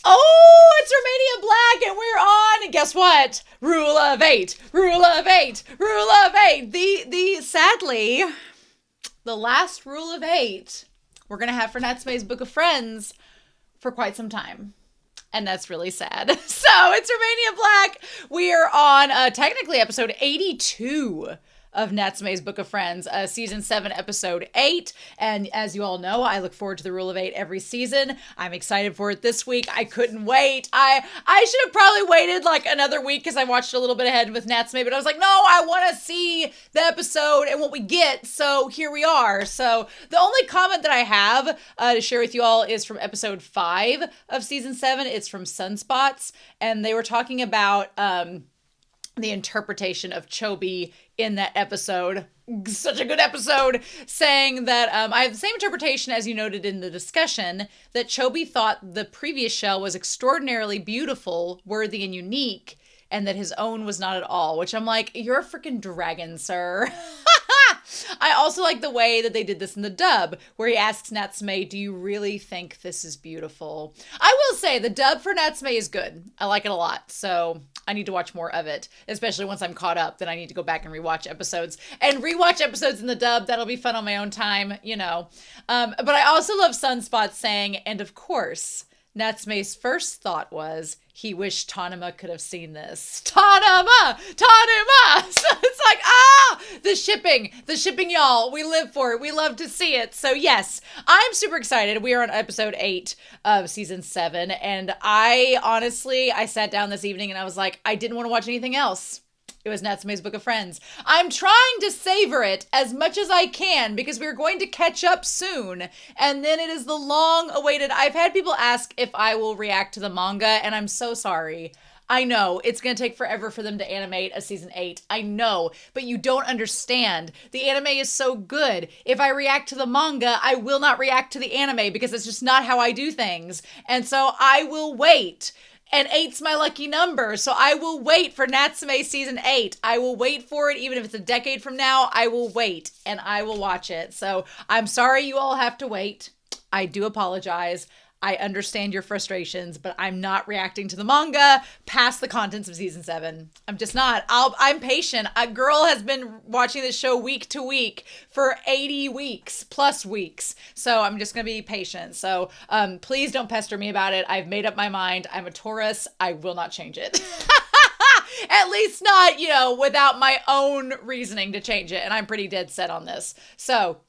Oh, it's Romania Black, and we're on. And guess what? Rule of eight. Rule of eight. Rule of eight. Sadly, the last rule of eight we're gonna have for Natsume's Book of Friends for quite some time. And that's really sad. So it's Romania Black. We are on technically episode 82 of Natsume's Book of Friends, season 7, episode 8. And as you all know, I look forward to the Rule of 8 every season. I'm excited for it this week. I couldn't wait. I should have probably waited like another week because I watched a little bit ahead with Natsume, but I was like, no, I want to see the episode and what we get. So here we are. So the only comment that I have to share with you all is from episode 5 of season 7. It's from Sunspots, and they were talking about the interpretation of Chobi in that episode. Such a good episode, saying that I have the same interpretation as you noted in the discussion, that Chobi thought the previous shell was extraordinarily beautiful, worthy, and unique, and that his own was not at all, which I'm like, you're a freaking dragon, sir. I also like the way that they did this in the dub, where he asks Natsume, do you really think this is beautiful? I will say the dub for Natsume is good. I like it a lot. So I need to watch more of it, especially once I'm caught up. Then I need to go back and rewatch episodes in the dub. That'll be fun on my own time, you know. But I also love Sunspot saying, and of course, Natsume's first thought was, he wished Tanuma could have seen this. Tanuma! So it's like, the shipping, y'all. We live for it. We love to see it. So yes, I'm super excited. We are on episode 8 of season 7. And I sat down this evening and I was like, I didn't want to watch anything else. It was Natsume's Book of Friends. I'm trying to savor it as much as I can because we're going to catch up soon. And then it is the long-awaited... I've had people ask if I will react to the manga, and I'm so sorry. I know, it's going to take forever for them to animate a season 8. I know, but you don't understand. The anime is so good. If I react to the manga, I will not react to the anime because it's just not how I do things. And so I will wait. And 8's my lucky number, so I will wait for Natsume season 8. I will wait for it, even if it's a decade from now. I will wait, and I will watch it. So I'm sorry you all have to wait. I do apologize. I understand your frustrations, but I'm not reacting to the manga past the contents of season 7. I'm just not. I'm patient. A girl has been watching this show week to week for 80 weeks, plus weeks. So I'm just going to be patient. So please don't pester me about it. I've made up my mind. I'm a Taurus. I will not change it. At least not, without my own reasoning to change it. And I'm pretty dead set on this. So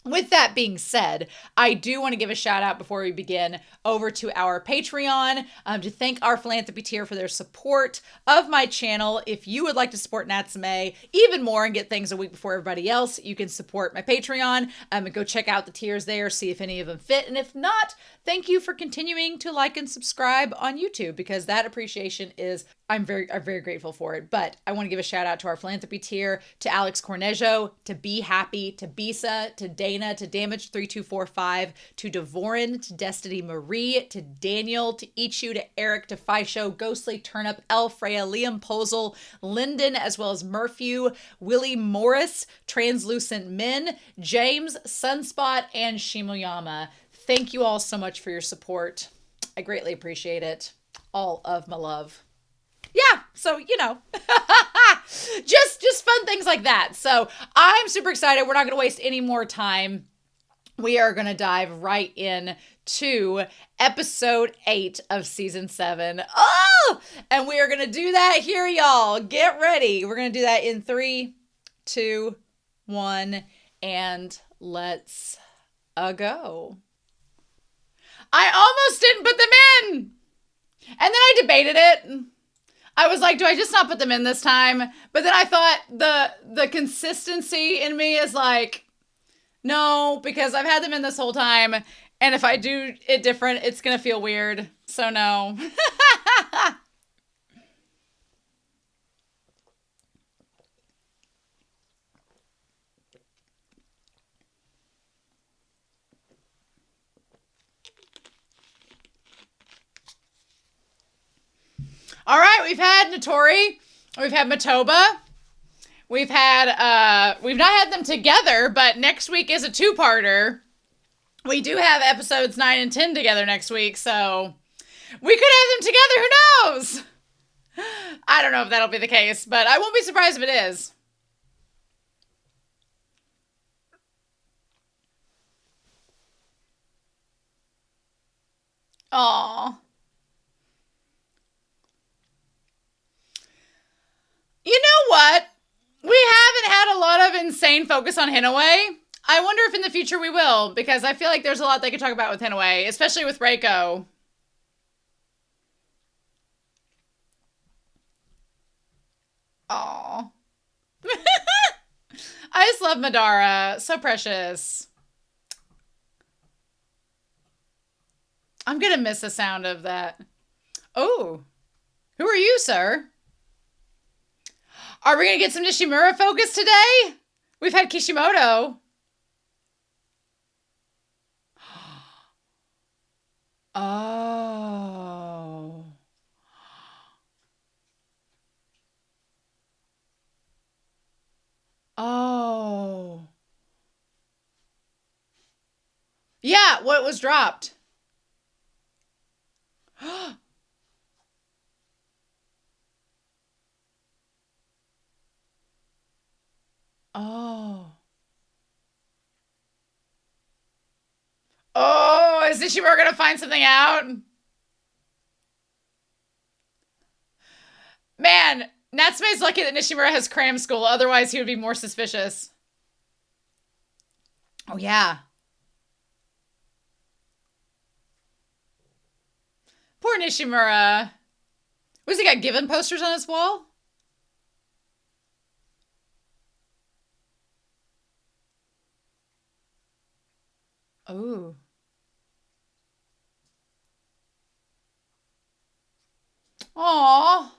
with that being said, I do want to give a shout out before we begin over to our Patreon to thank our philanthropy tier for their support of my channel. If you would like to support Natsume even more and get things a week before everybody else, you can support my Patreon and go check out the tiers there, see if any of them fit. And if not, thank you for continuing to like and subscribe on YouTube because that appreciation is, I'm very grateful for it. But I want to give a shout out to our philanthropy tier, to Alex Cornejo, to Be Happy, to Bisa, to Dana, to Damage3245, to Devorin, to Destiny Marie, to Daniel, to Ichu, to Eric, to Fisho, Ghostly Turnip, El Freya, Liam Posel, Lyndon, as well as Murphew, Willie Morris, Translucent Min, James, Sunspot, and Shimoyama. Thank you all so much for your support. I greatly appreciate it. All of my love. Yeah, so, just fun things like that. So I'm super excited. We're not going to waste any more time. We are going to dive right in to episode 8 of season 7. Oh, and we are going to do that here, y'all. Get ready. We're going to do that in 3, 2, 1, and let's go. I almost didn't put them in. And then I debated it. I was like, do I just not put them in this time? But then I thought the consistency in me is like, no, because I've had them in this whole time. And if I do it different, it's going to feel weird. So no. All right, we've had Notori, we've had Matoba, we've not had them together, but next week is a 2-parter. We do have episodes 9 and 10 together next week, so We could have them together. Who knows? I don't know if that'll be the case, but I won't be surprised if it is. Aww. You know what? We haven't had a lot of insane focus on Hinaway. I wonder if in the future we will, because I feel like there's a lot they could talk about with Hinaway, especially with Reiko. Aww. I just love Madara. So precious. I'm gonna miss the sound of that. Oh. Who are you, sir? Are we gonna get some Nishimura focus today? We've had Kishimoto. Oh. Oh. Yeah, what was dropped? Oh. Oh, is Nishimura gonna find something out? Man, Natsume's lucky that Nishimura has cram school, otherwise he would be more suspicious. Oh, yeah. Poor Nishimura. Was he got given posters on his wall? Oh. Aww.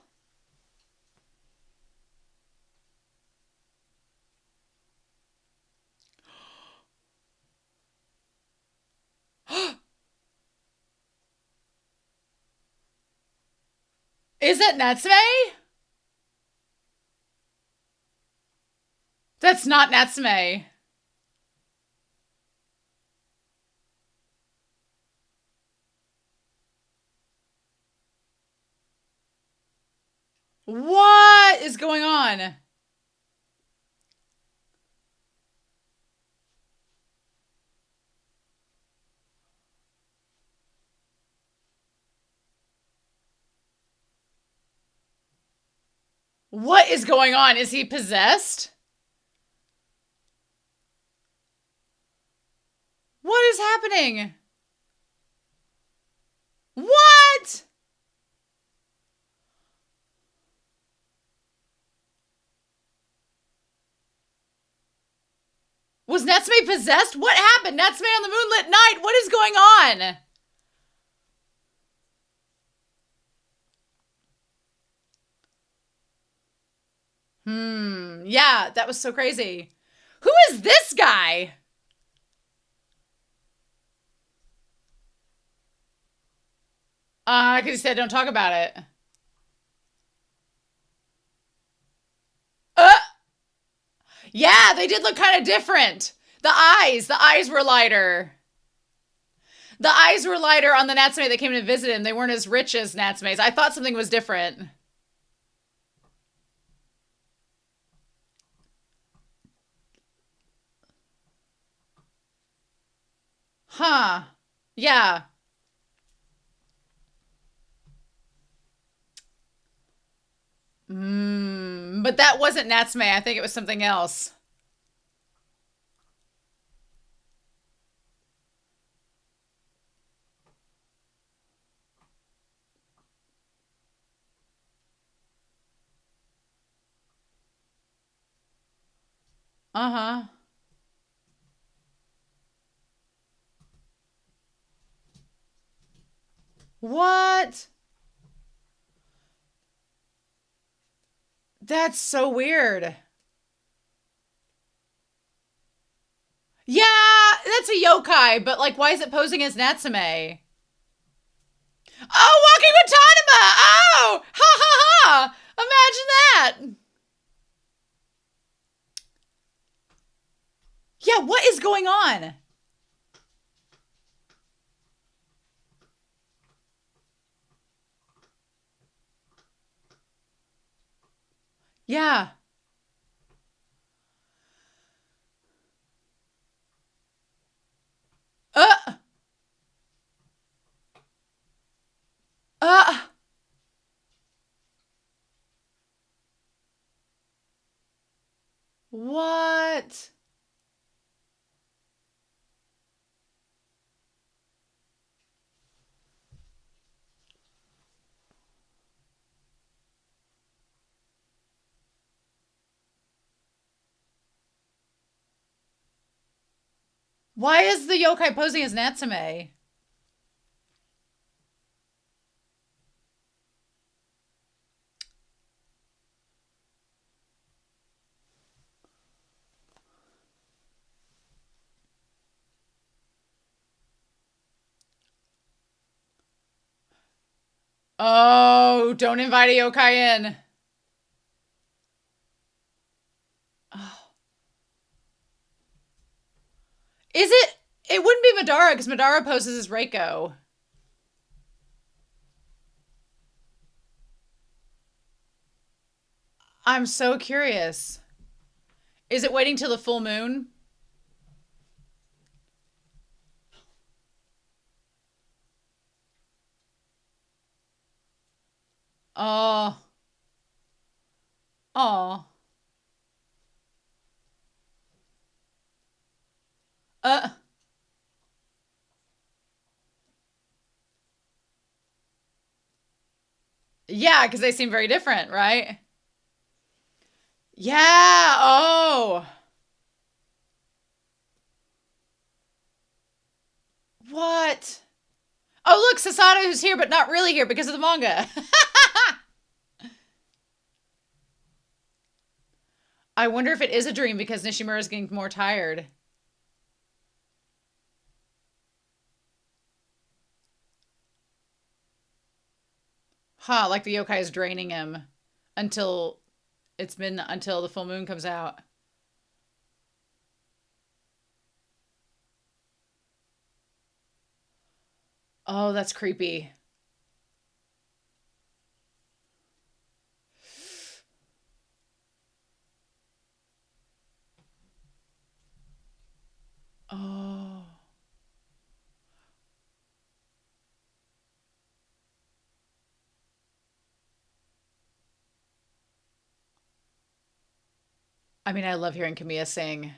Is that Natsume? That's not Natsume. What is going on? What is going on? Is he possessed? What is happening? What? Was Natsume possessed? What happened? Natsume on the moonlit night. What is going on? Yeah, that was so crazy. Who is this guy? Because he said don't talk about it. Yeah, they did look kind of different. The eyes were lighter. The eyes were lighter on the Natsume that came to visit him. They weren't as rich as Natsume's. I thought something was different. Huh. Yeah. But that wasn't Natsume. I think it was something else. Uh-huh. What? That's so weird. Yeah, that's a yokai, but like, why is it posing as Natsume? Oh, walking with Tanima! Oh! Ha ha ha! Imagine that! Yeah, what is going on? Yeah. Uh, uh, what? Why is the yokai posing as Natsume? Oh, don't invite a yokai in. Oh. Is it? It wouldn't be Madara because Madara poses as Reiko. I'm so curious. Is it waiting till the full moon? Oh. Oh. Uh. Yeah, because they seem very different, right? Yeah. Oh. What? Oh, look, Sasada who's here, but not really here because of the manga. I wonder if it is a dream because Nishimura is getting more tired. Huh, like the yokai is draining him until until the full moon comes out. Oh, that's creepy. Oh. I mean, I love hearing Kamiya sing.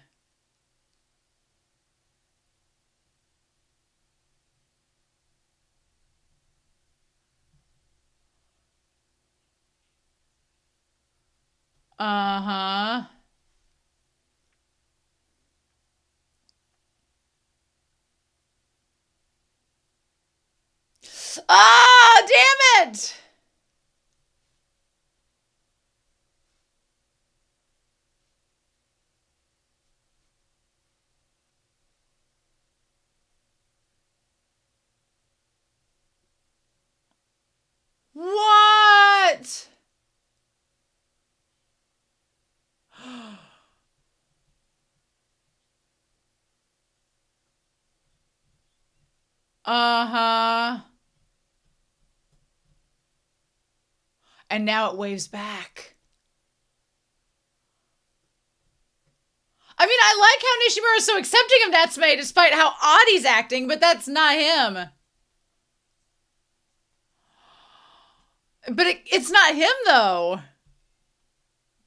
Uh-huh. Oh, damn it! What? Uh-huh. And now it waves back. I mean, I like how Nishimura is so accepting of Natsume despite how odd he's acting, but that's not him. But it's not him, though.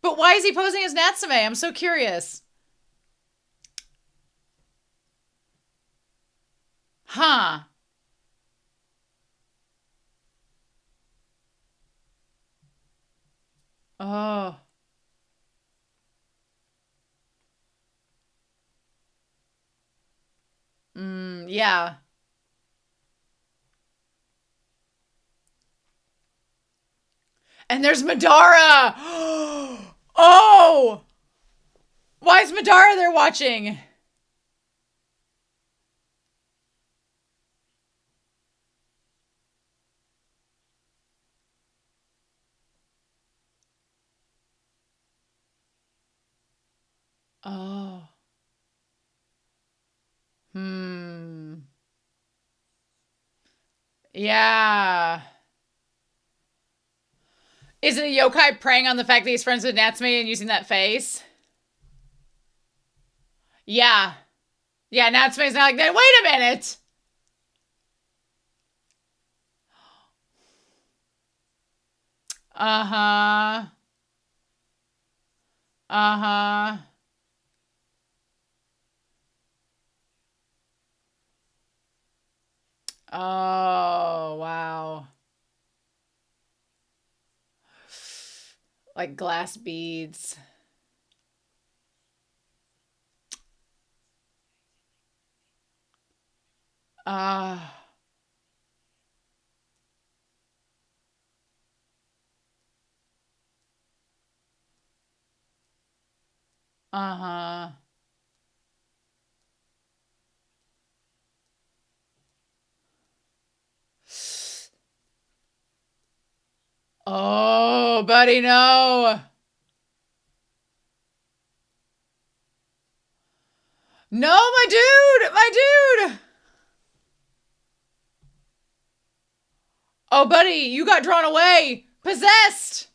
But why is he posing as Natsume? I'm so curious. Huh. Oh. Yeah. And there's Madara! Oh! Why is Madara there watching? Oh. Hmm. Yeah. Is it a yokai preying on the fact that he's friends with Natsume and using that face? Yeah. Yeah, Natsume's not like that. Wait a minute! Uh-huh. Uh-huh. Oh, wow. Like glass beads. Uh, uh-huh. Oh, buddy, no. No, my dude! My dude! Oh, buddy, you got drawn away! Possessed!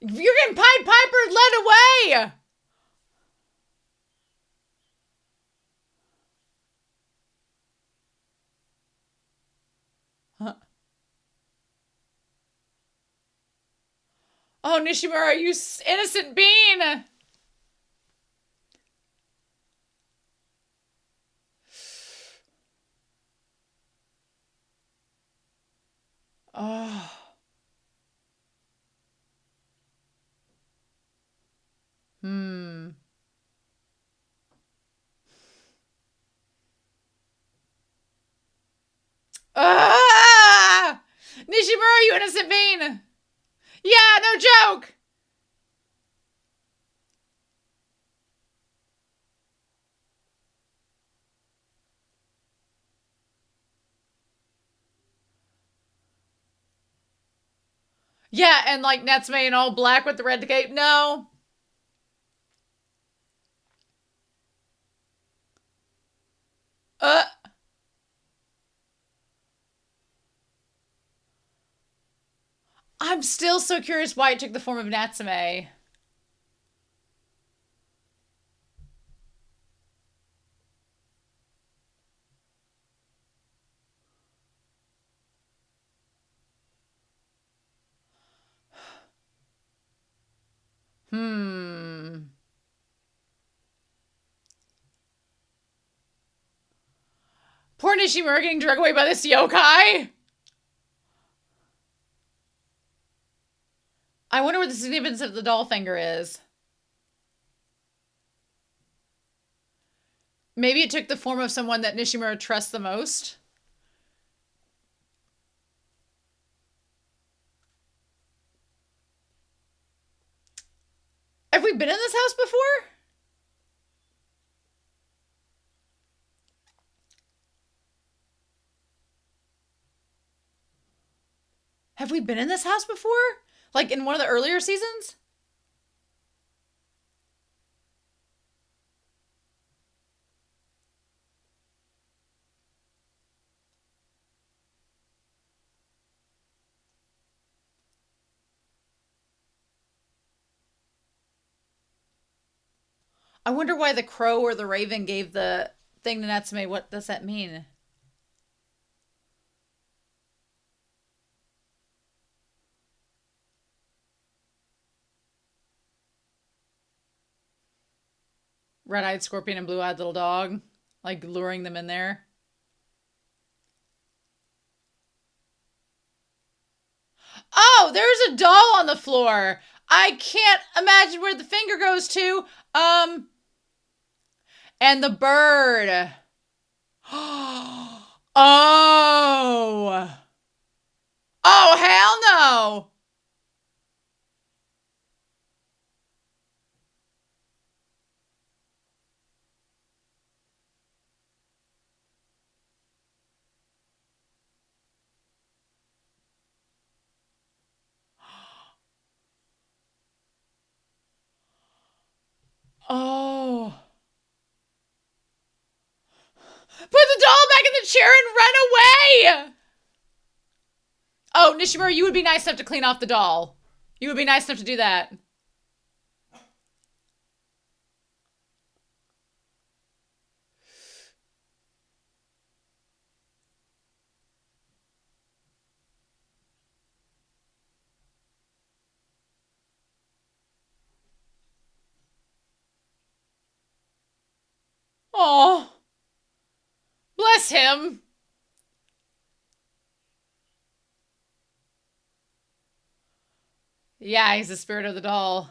You're getting Pied Piper led away! Huh. Oh, Nishimura, you innocent bean! Oh. Hmm. Ah! Nishimura, you innocent bean! Yeah, no joke! Yeah, and like Natsume in all black with the red cape. No. Uh. I'm still so curious why it took the form of Natsume. Hmm. Poor Nishimura getting dragged away by this yokai. I wonder what the significance of the doll finger is. Maybe it took the form of someone that Nishimura trusts the most. Have we been in this house before? Have we been in this house before? Like in one of the earlier seasons? I wonder why the crow or the raven gave the thing to Natsume. What does that mean? Red-eyed scorpion and blue-eyed little dog. Like luring them in there. Oh, there's a doll on the floor. I can't imagine where the finger goes to. And the bird. Oh. Oh, hell no. Oh. Put the doll back in the chair and run away! Oh, Nishimura, you would be nice enough to clean off the doll. You would be nice enough to do that. Oh. Bless him. Yeah, he's the spirit of the doll.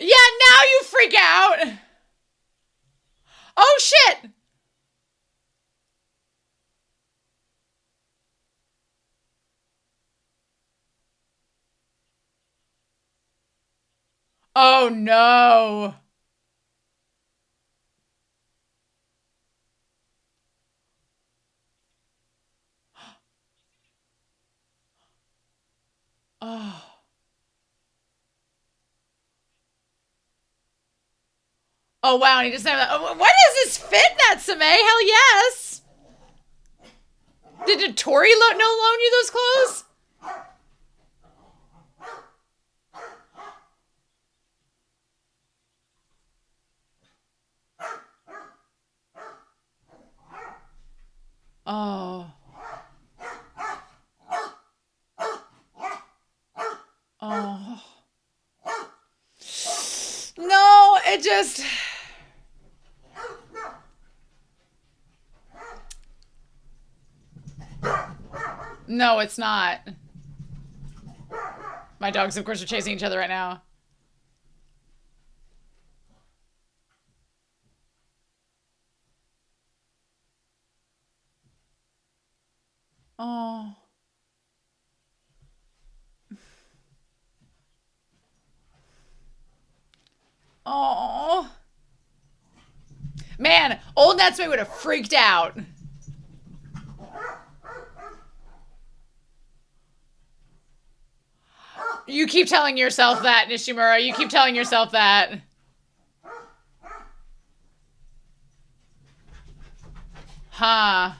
Yeah, now you freak out. Oh, shit. Oh, no. Oh. Oh, wow. And he doesn't have that. Oh, what is this fit, Natsume? Hell yes. Did Tori no loan you those clothes? Oh. Oh. No, it just... No, it's not. My dogs, of course, are chasing each other right now. Oh. Oh. Man, old Natsume would have freaked out. You keep telling yourself that, Nishimura. You keep telling yourself that. Huh.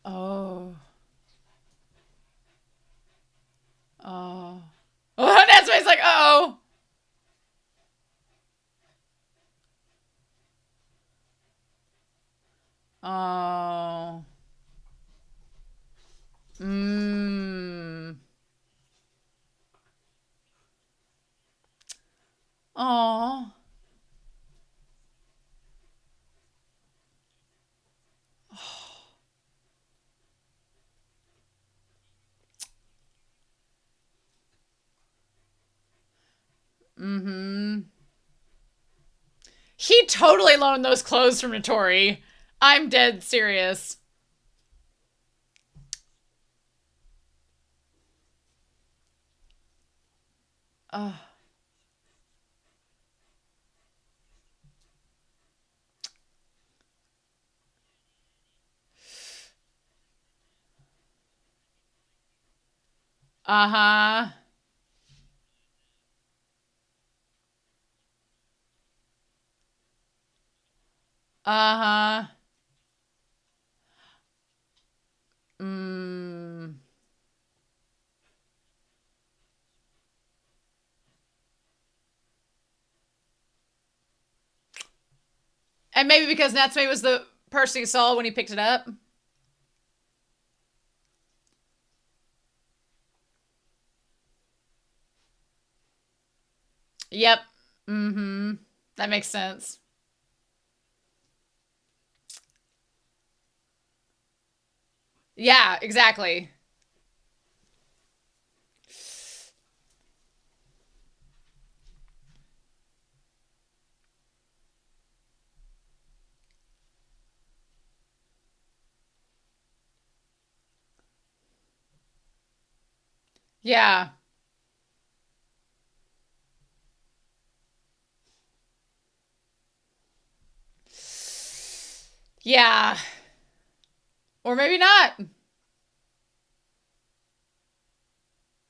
Oh. Oh. Oh, that's why it's like, uh-oh. Oh. Mmm. Oh. Mm-hmm. He totally loaned those clothes from Notori. I'm dead serious. Oh. Uh-huh. Uh-huh. Mm. And maybe because Natsume was the person he saw when he picked it up. Yep. Mm-hmm. That makes sense. Yeah, exactly. Yeah. Yeah. Or maybe not.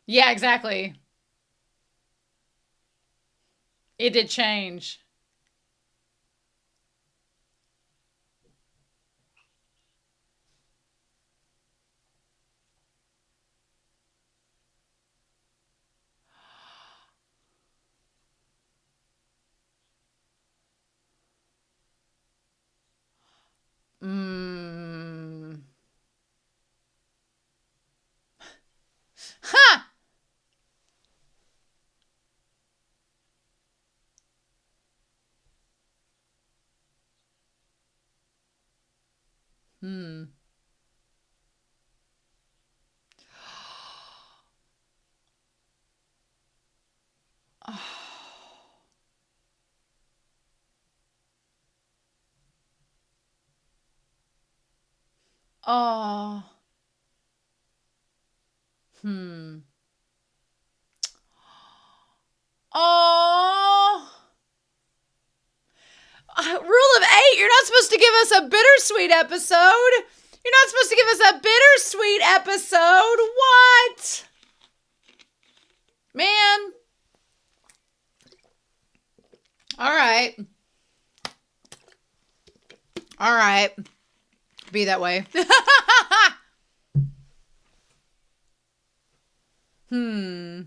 Yeah, exactly. It did change. Mm. Ha! Hmm. Oh. Hmm. Oh. Rule of eight. You're not supposed to give us a bittersweet episode. You're not supposed to give us a bittersweet episode. What? Man. All right. All right. Be that way. Hmm.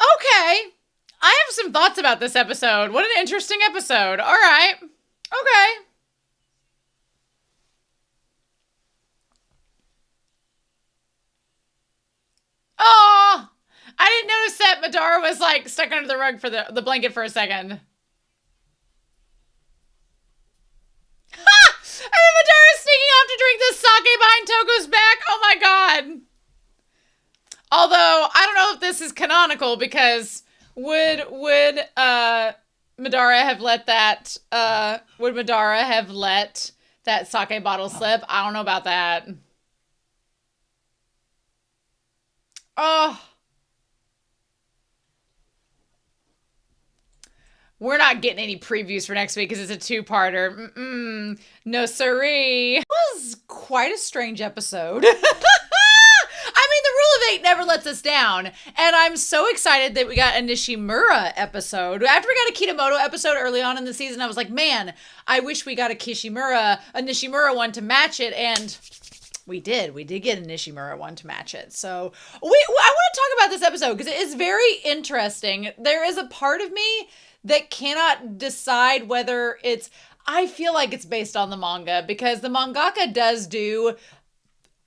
Okay. I have some thoughts about this episode. What an interesting episode. All right. Okay. Oh, I didn't notice that Madara was like stuck under the rug for the blanket for a second. Ha! And then Madara's sneaking off to drink this sake behind Toko's back. Oh my god. Although I don't know if this is canonical because would Madara have let that would Madara have let that sake bottle slip? I don't know about that. Oh, we're not getting any previews for next week because it's a two-parter. No siree. It was quite a strange episode. I mean, the rule of eight never lets us down. And I'm so excited that we got a Nishimura episode. After we got a Kitamoto episode early on in the season, I was like, man, I wish we got a Nishimura one to match it. And we did. We did get a Nishimura one to match it. So I want to talk about this episode because it is very interesting. There is a part of me that cannot decide whether it's, I feel like it's based on the manga because the mangaka does do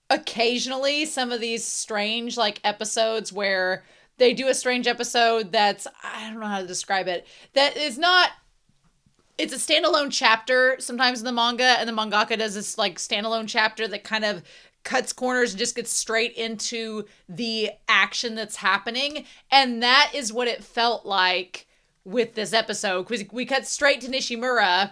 occasionally some of these strange like episodes where they do a strange episode that's, I don't know how to describe it, that is not, it's a standalone chapter sometimes in the manga, and the mangaka does this like standalone chapter that kind of cuts corners and just gets straight into the action that's happening. And that is what it felt like with this episode, because we cut straight to Nishimura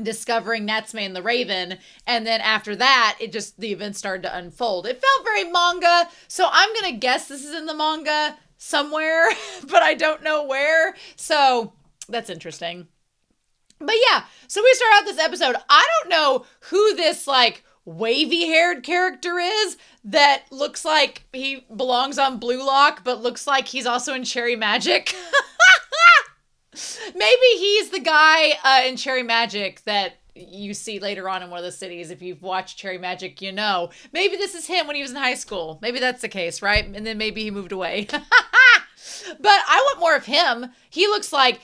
discovering Natsume and the Raven, and then after that the events started to unfold. It felt very manga, so I'm gonna guess this is in the manga somewhere, but I don't know where, so that's interesting. But yeah, so we start out this episode. I don't know who this like wavy haired character is that looks like he belongs on Blue Lock but looks like he's also in Cherry Magic. Maybe he's the guy in Cherry Magic that you see later on in one of the cities. If you've watched Cherry Magic, you know. Maybe this is him when he was in high school. Maybe that's the case, right? And then maybe he moved away. But I want more of him. He looks like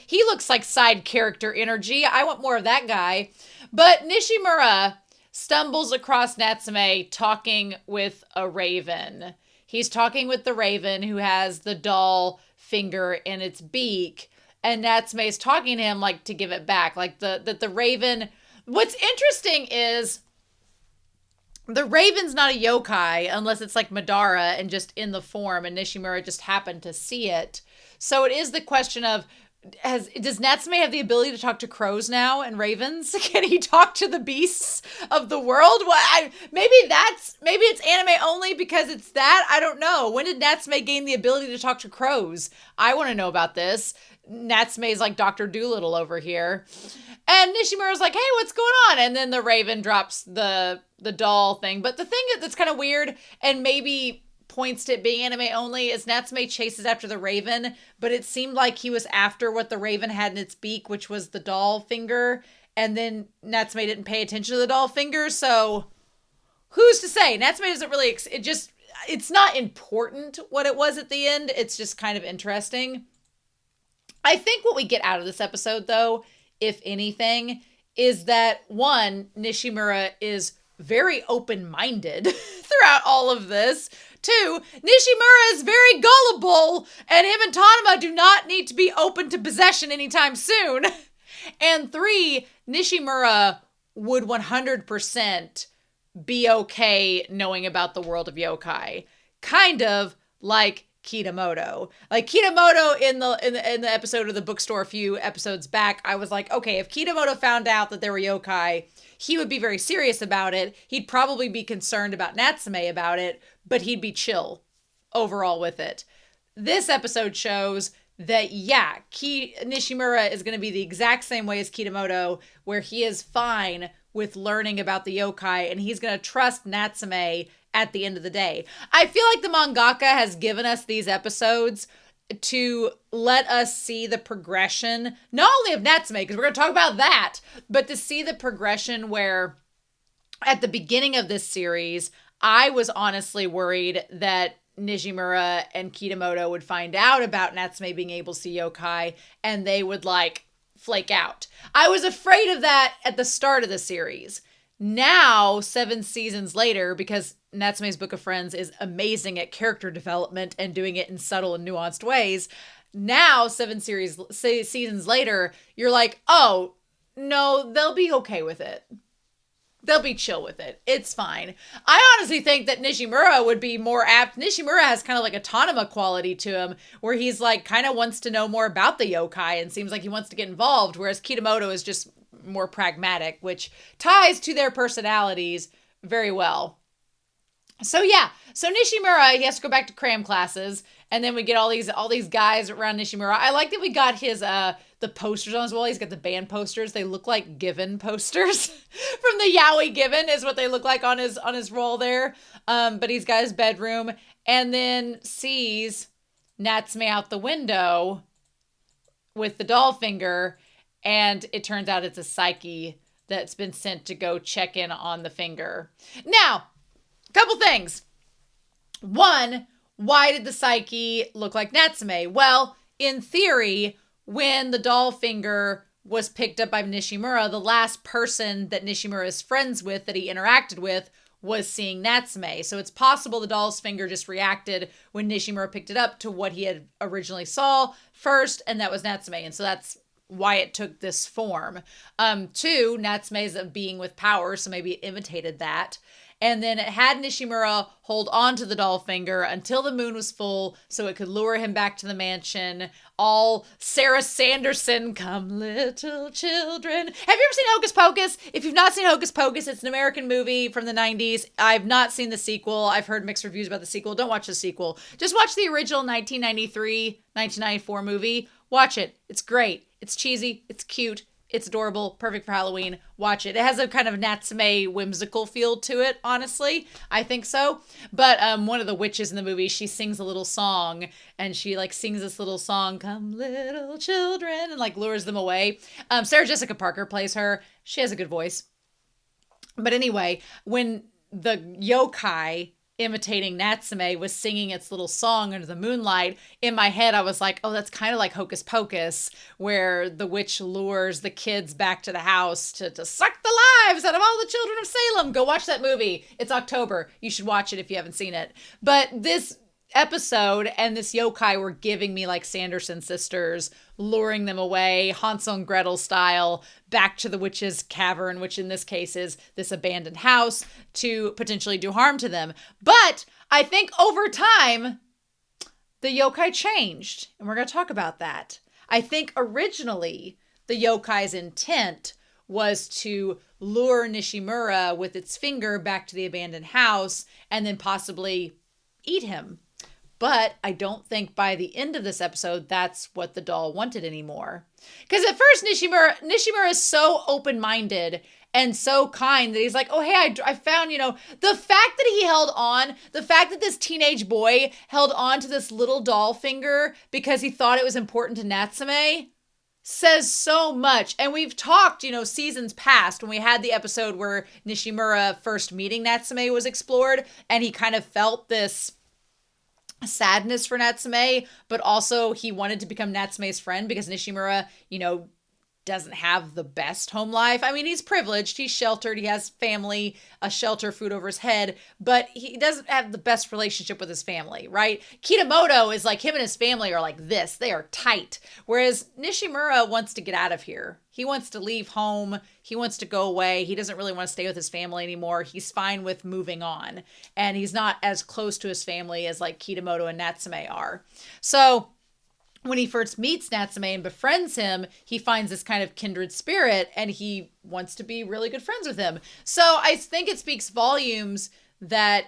side character energy. I want more of that guy. But Nishimura stumbles across Natsume talking with a raven. He's talking with the raven who has the doll finger in its beak. And Natsume's talking to him like to give it back. Like the raven. What's interesting is the raven's not a yokai unless it's like Madara and just in the form, and Nishimura just happened to see it. So it is the question of, Does Natsume have the ability to talk to crows now and ravens? Can he talk to the beasts of the world? Maybe it's anime only because it's that. I don't know. When did Natsume gain the ability to talk to crows? I want to know about this. Natsume's like Dr. Dolittle over here. And Nishimura's like, hey, what's going on? And then the raven drops the doll thing. But the thing that's kind of weird and maybe points to it being anime only is Natsume chases after the raven, but it seemed like he was after what the raven had in its beak, which was the doll finger. And then Natsume didn't pay attention to the doll finger. So who's to say? Natsume doesn't really, it's not important what it was at the end. It's just kind of interesting. I think what we get out of this episode, though, if anything, is that one, Nishimura is very open-minded throughout all of this. Two, Nishimura is very gullible, and him and Tanuma do not need to be open to possession anytime soon. And three, Nishimura would 100% be okay knowing about the world of yokai. Kind of like Kitamoto. Like Kitamoto in the episode of the bookstore a few episodes back, I was like, okay, if Kitamoto found out that there were yokai, he would be very serious about it. He'd probably be concerned about Natsume about it, but he'd be chill overall with it. This episode shows that, yeah, Nishimura is going to be the exact same way as Kitamoto, where he is fine with learning about the yokai, and he's going to trust Natsume at the end of the day. I feel like the mangaka has given us these episodes to let us see the progression, not only of Natsume, because we're going to talk about that, but to see the progression where at the beginning of this series, I was honestly worried that Nishimura and Kitamoto would find out about Natsume being able to see yokai and they would like flake out. I was afraid of that at the start of the series. Now, 7 seasons later, because Natsume's Book of Friends is amazing at character development and doing it in subtle and nuanced ways. Now, 7 seasons later, you're like, oh, no, they'll be okay with it. They'll be chill with it. It's fine. I honestly think that Nishimura would be more apt. Nishimura has kind of like a Tanuma quality to him where he's like kind of wants to know more about the yokai and seems like he wants to get involved, whereas Kitamoto is just more pragmatic, which ties to their personalities very well. So yeah, so Nishimura, he has to go back to cram classes, and then we get all these guys around Nishimura. I like that we got his the posters on his wall. He's got the band posters. They look like Given posters from the Yaoi Given is what they look like on his wall there. But he's got his bedroom, and then sees Natsume out the window with the doll finger, and it turns out it's a psyche that's been sent to go check in on the finger. Now, couple things. One, why did the psyche look like Natsume? Well, in theory, when the doll finger was picked up by Nishimura, the last person that Nishimura is friends with, that he interacted with, was seeing Natsume. So it's possible the doll's finger just reacted when Nishimura picked it up to what he had originally saw first, and that was Natsume. And so that's why it took this form. Two, Natsume is a being with power, so maybe it imitated that. And then it had Nishimura hold on to the doll finger until the moon was full so it could lure him back to the mansion. All Sarah Sanderson, come little children. Have you ever seen Hocus Pocus? If you've not seen Hocus Pocus, it's an American movie from the 90s. I've not seen the sequel. I've heard mixed reviews about the sequel. Don't watch the sequel. Just watch the original 1993, 1994 movie. Watch it. It's great. It's cheesy. It's cute. It's adorable, perfect for Halloween. Watch it. It has a kind of Natsume whimsical feel to it, honestly. I think so. But one of the witches in the movie, she sings a little song, and she like sings this little song, come little children, and like lures them away. Sarah Jessica Parker plays her. She has a good voice. But anyway, when the yokai imitating Natsume was singing its little song under the moonlight, in my head I was like, oh, that's kind of like Hocus Pocus, where the witch lures the kids back to the house to suck the lives out of all the children of Salem. Go watch that movie. It's October. You should watch it if you haven't seen it. But this episode and this yokai were giving me like Sanderson sisters, luring them away, Hansel and Gretel style, back to the witch's cavern, which in this case is this abandoned house, to potentially do harm to them. But I think over time, the yokai changed, and we're going to talk about that. I think originally the yokai's intent was to lure Nishimura with its finger back to the abandoned house and then possibly eat him. But I don't think by the end of this episode, that's what the doll wanted anymore. Because at first, Nishimura is so open-minded and so kind that he's like, oh, hey, I found, the fact that he held on, the fact that this teenage boy held on to this little doll finger because he thought it was important to Natsume says so much. And we've talked, seasons past when we had the episode where Nishimura first meeting Natsume was explored and he kind of felt this sadness for Natsume, but also he wanted to become Natsume's friend because Nishimura, doesn't have the best home life. I mean, he's privileged, he's sheltered, he has family, a shelter, food over his head, but he doesn't have the best relationship with his family, right? Kitamoto is like, him and his family are like this, they are tight. Whereas Nishimura wants to get out of here. He wants to leave home. He wants to go away. He doesn't really want to stay with his family anymore. He's fine with moving on. And he's not as close to his family as like Kitamoto and Natsume are. So when he first meets Natsume and befriends him, he finds this kind of kindred spirit and he wants to be really good friends with him. So I think it speaks volumes that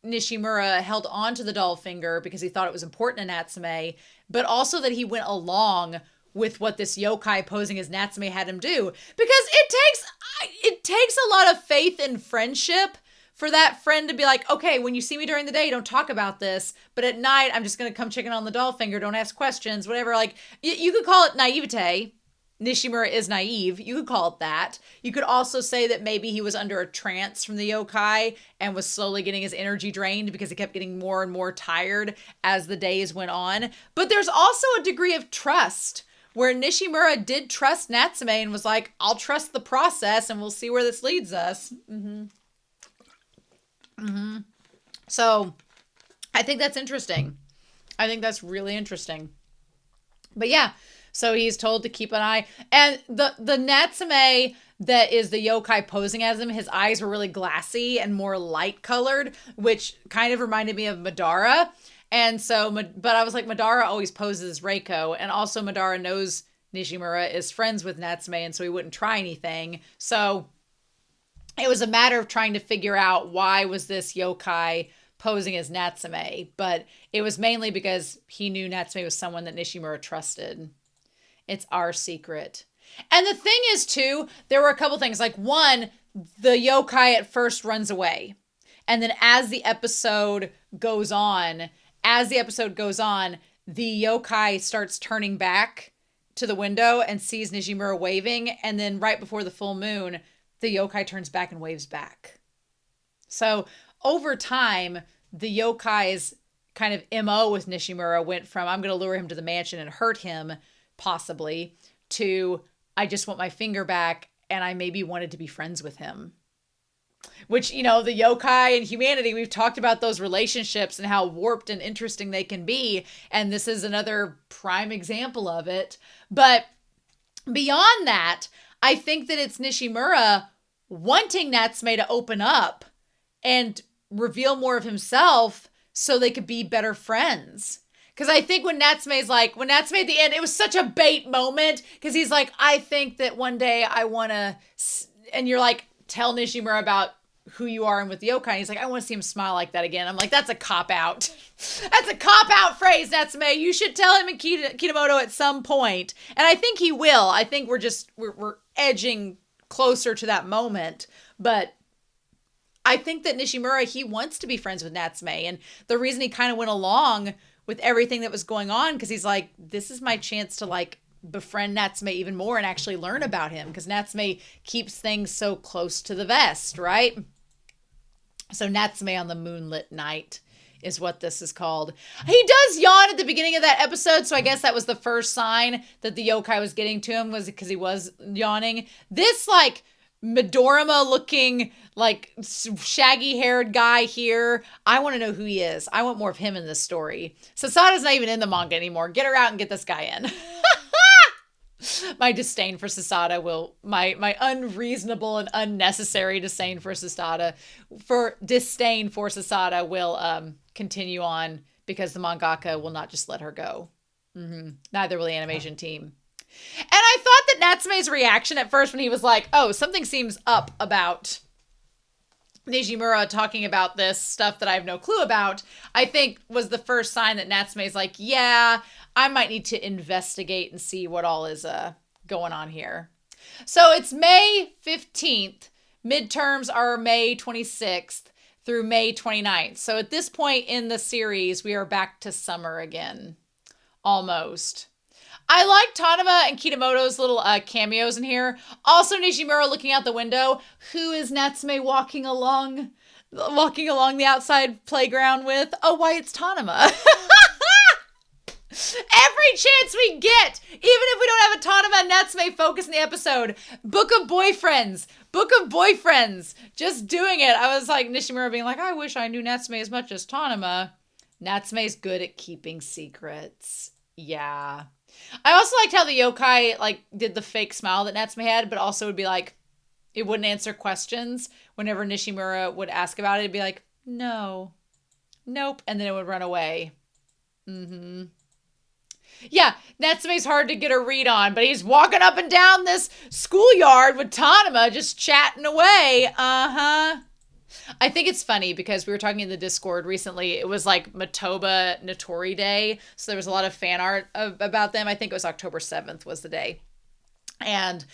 Nishimura held on to the doll finger because he thought it was important to Natsume, but also that he went along with what this yokai posing as Natsume had him do. Because it takes a lot of faith and friendship for that friend to be like, okay, when you see me during the day, don't talk about this. But at night, I'm just going to come check in on the doll finger. Don't ask questions, whatever. Like, you could call it naivete. Nishimura is naive. You could call it that. You could also say that maybe he was under a trance from the yokai and was slowly getting his energy drained because he kept getting more and more tired as the days went on. But there's also a degree of trust where Nishimura did trust Natsume and was like, I'll trust the process and we'll see where this leads us. So I think that's interesting. I think that's really interesting. But yeah, so he's told to keep an eye. And the Natsume that is the yokai posing as him, his eyes were really glassy and more light colored, which kind of reminded me of Madara. And so, but I was like, Madara always poses as Reiko. And also Madara knows Nishimura is friends with Natsume, and so he wouldn't try anything. So it was a matter of trying to figure out why was this yokai posing as Natsume. But it was mainly because he knew Natsume was someone that Nishimura trusted. It's our secret. And the thing is, too, there were a couple things. Like, one, the yokai at first runs away. And then as the episode goes on, the yokai starts turning back to the window and sees Nishimura waving. And then right before the full moon, the yokai turns back and waves back. So over time, the yokai's kind of MO with Nishimura went from, I'm going to lure him to the mansion and hurt him, possibly, to, I just want my finger back and I maybe wanted to be friends with him. Which, the yokai and humanity, we've talked about those relationships and how warped and interesting they can be. And this is another prime example of it. But beyond that, I think that it's Nishimura wanting Natsume to open up and reveal more of himself so they could be better friends. Because I think when Natsume at the end, it was such a bait moment. Because he's like, I think that one day I want to, and you're like, tell Nishimura about who you are and with the yokai. And he's like, I want to see him smile like that again. I'm like, that's a cop-out. That's a cop-out phrase, Natsume. You should tell him and Kitamoto at some point. And I think he will. I think we're edging closer to that moment. But I think that Nishimura, he wants to be friends with Natsume. And the reason he kind of went along with everything that was going on, because he's like, this is my chance to befriend Natsume even more and actually learn about him, because Natsume keeps things so close to the vest, right? So Natsume on the moonlit night is what this is called. He does yawn at the beginning of that episode, so I guess that was the first sign that the yokai was getting to him, was because he was yawning. This Midorima looking shaggy haired guy here, I want to know who he is. I want more of him in this story. Sasada's not even in the manga anymore. Get her out and get this guy in. My disdain for Sasada my unreasonable and unnecessary disdain for Sasada will continue on, because the mangaka will not just let her go. Neither will the animation team. And I thought that Natsume's reaction at first when he was like, oh, something seems up about Nishimura talking about this stuff that I have no clue about, I think was the first sign that Natsume's like, yeah, I might need to investigate and see what all is going on here. So it's May 15th. Midterms are May 26th through May 29th. So at this point in the series, we are back to summer again. Almost. I like Tanama and Kitamoto's little cameos in here. Also, Nishimura looking out the window. Who is Natsume walking along the outside playground with? Oh, why, it's Tanama. Every chance we get, even if we don't have a Tanama and Natsume focus in the episode. Book of Boyfriends. Just doing it. I was like, Nishimura being like, I wish I knew Natsume as much as Tanama. Natsume's good at keeping secrets. Yeah. I also liked how the yokai like did the fake smile that Natsume had, but also would be like, it wouldn't answer questions. Whenever Nishimura would ask about it, it'd be like, no, nope, and then it would run away. Yeah, Natsume's hard to get a read on, but he's walking up and down this schoolyard with Tanama just chatting away. I think it's funny because we were talking in the Discord recently. It was like Matoba Notori Day. So there was a lot of fan art about them. I think it was October 7th was the day. And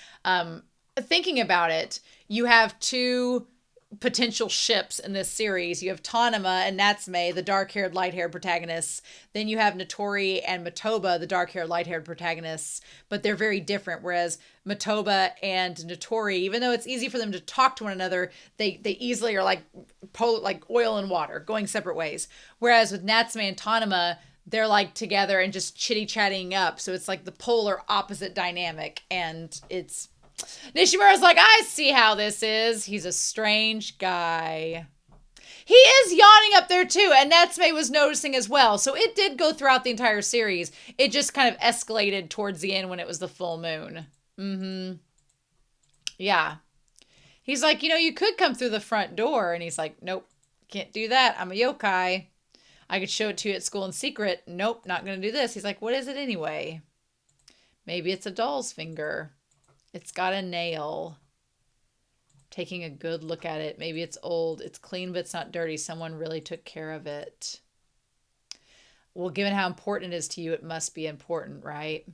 thinking about it, you have two potential ships in this series. You have Tanama and Natsume, the dark-haired, light-haired protagonists. Then you have Notori and Matoba, the dark-haired, light-haired protagonists. But they're very different. Whereas Matoba and Notori, even though it's easy for them to talk to one another, they easily are like oil and water, going separate ways. Whereas with Natsume and Tanama, they're like together and just chitty-chatting up. So it's like the polar opposite dynamic. And it's Nishimura's like, I see how this is. He's a strange guy. He is yawning up there too, and Natsume was noticing as well. So it did go throughout the entire series. It just kind of escalated towards the end when it was the full moon. Yeah. He's like, you could come through the front door. And he's like, nope, can't do that. I'm a yokai. I could show it to you at school in secret. Nope, not going to do this. He's like, what is it anyway? Maybe it's a doll's finger. It's got a nail. Taking a good look at it. Maybe it's old. It's clean, but it's not dirty. Someone really took care of it. Well, given how important it is to you, it must be important, right?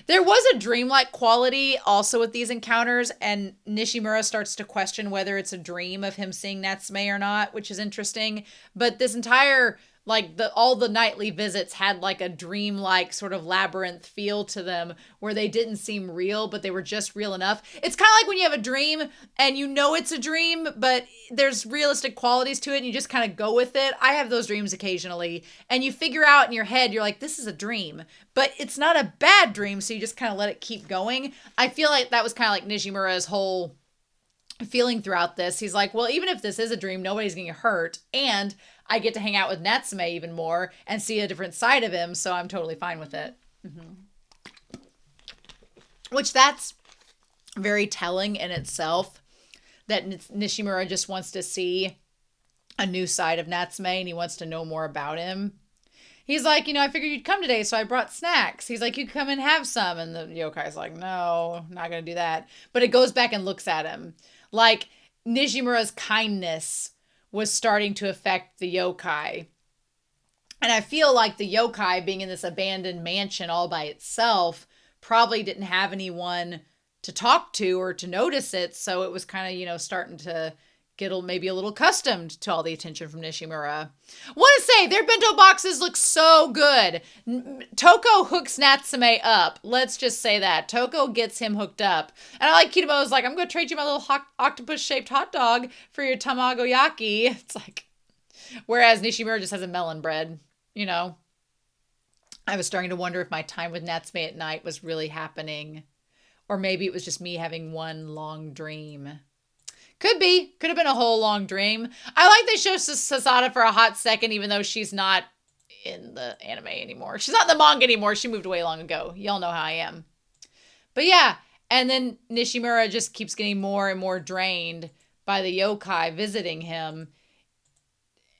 There was a dreamlike quality also with these encounters, and Nishimura starts to question whether it's a dream of him seeing Natsume or not, which is interesting. But this entire, all the nightly visits had like a dreamlike sort of labyrinth feel to them where they didn't seem real, but they were just real enough. It's kind of like when you have a dream and you know it's a dream, but there's realistic qualities to it and you just kind of go with it. I have those dreams occasionally, and you figure out in your head, you're like, this is a dream, but it's not a bad dream, so you just kind of let it keep going. I feel like that was kind of like Nishimura's whole feeling throughout this. He's like, well, even if this is a dream, nobody's getting hurt, and I get to hang out with Natsume even more and see a different side of him, so I'm totally fine with it. Which that's very telling in itself, that Nishimura just wants to see a new side of Natsume and he wants to know more about him. He's like, I figured you'd come today, so I brought snacks. He's like, you come and have some. And the yokai's like, no, not going to do that. But it goes back and looks at him. Like, Nishimura's kindness was starting to affect the yokai. And I feel like the yokai, being in this abandoned mansion all by itself, probably didn't have anyone to talk to or to notice it. So it was kind of, starting to get maybe a little accustomed to all the attention from Nishimura. Want to say, their bento boxes look so good. Toko hooks Natsume up. Let's just say that. Toko gets him hooked up. And I like Kitamo's like, I'm going to trade you my little octopus-shaped hot dog for your tamagoyaki. It's like, whereas Nishimura just has a melon bread, I was starting to wonder if my time with Natsume at night was really happening. Or maybe it was just me having one long dream. Could be. Could have been a whole long dream. I like they show Sasada for a hot second, even though she's not in the anime anymore. She's not in the manga anymore. She moved away long ago. Y'all know how I am. But yeah, and then Nishimura just keeps getting more and more drained by the yokai visiting him.